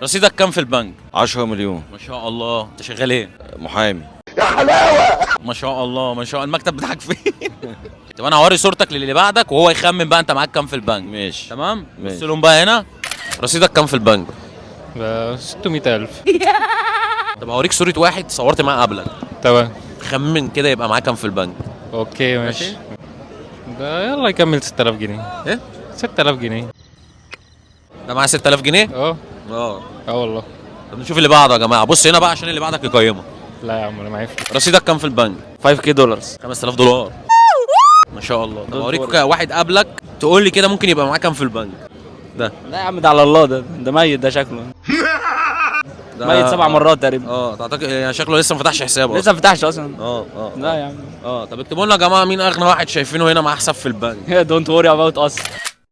رصيدك كام في البنك؟ 10 مليون. ما شاء الله. انت شغال ايه؟ محامي. ما شاء الله ما شاء الله. المكتب بتاعك فين؟ طب انا هوري صورتك للي بعدك وهو يخمن بقى انت معاك كام في البنك. ماشي. تمام؟ ماشي. بص لهم بقى هنا. رصيدك كام في البنك؟ 600,000. طب هوريك صورة واحد صورت معاه قبلك. تمام. خمن كده يبقى معاه كام في البنك. اوكي ماشي. ده يلا يكمل 6000 جنيه. ايه؟ 6000 جنيه. ده معاه 6000 جنيه؟ اه اه. والله. طب نشوف اللي بعده يا جماعة. بص هنا بقى عشان اللي بعدك يقيمك. لا يا عم انا معايا فلوس. رصيدك كام في البنك؟ 5K دولار. 5000 دولار. ما شاء الله. طب اوريك واحد قبلك تقول لي كده ممكن يبقى معاه كام في البنك. ده لا يا عم ده على الله، ده ميت ده شكله. ميت 7 مرات تقريبا. تعتقد يعني شكله لسه ما فتحش حسابه لسه ما فتحش اصلا. اه لا يا عم. طب اكتبوا لنا يا جماعه مين اغنى واحد شايفينه هنا معاه حساب في البنك. دونت وري اباوت اس.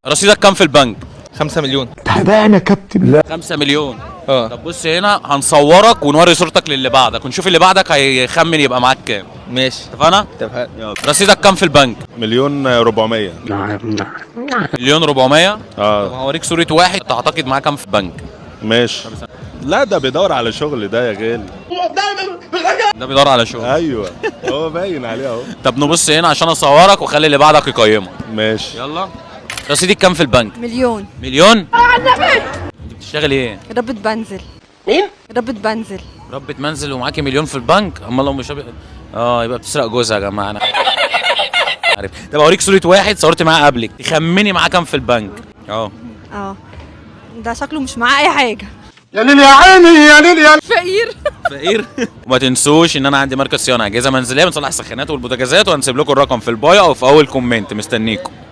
رصيدك كام في البنك؟ 5 مليون. 5 مليون. اه طب بص هنا هنصورك ونوري صورتك للي بعدك ونشوف اللي بعدك هيخمن يبقى معاك كام. ماشي. اتفقنا؟ اتفقنا. رصيدك كام في البنك؟ 1,400,000. مليون 400. طب اه هوريك صورة واحد تعتقد معاه كام في البنك. ماشي. لا ده بيدور على شغل ده يا غالي. ده بيدور على شغل. ايوه هو باين عليه اهو. طب نبص هنا عشان اصورك واخلي اللي بعدك يقيمك. ماشي. يلا. رصيدك كام في البنك؟ مليون. مليون؟ انت بتشتغل ايه؟ ربة بنزل. مين؟ ربة بنزل. ربة منزل ومعاكي مليون في البنك؟ امال لو مش يبقى بتسرق جوزها يا جماعه. انا عارف. طب اوريك صورة واحد صورت معاه قبلك تخمني معاه كام في البنك. اه ده شكله مش معاه اي حاجة. يا ليل يا عيني يا ليل يا فقير. فقير. وما تنسوش ان انا عندي مركز صيانه اجهزه منزليه بنصلح السخانات والبوتاجازات، وهنسيب لكم الرقم في البايو او في اول كومنت. مستنيكم.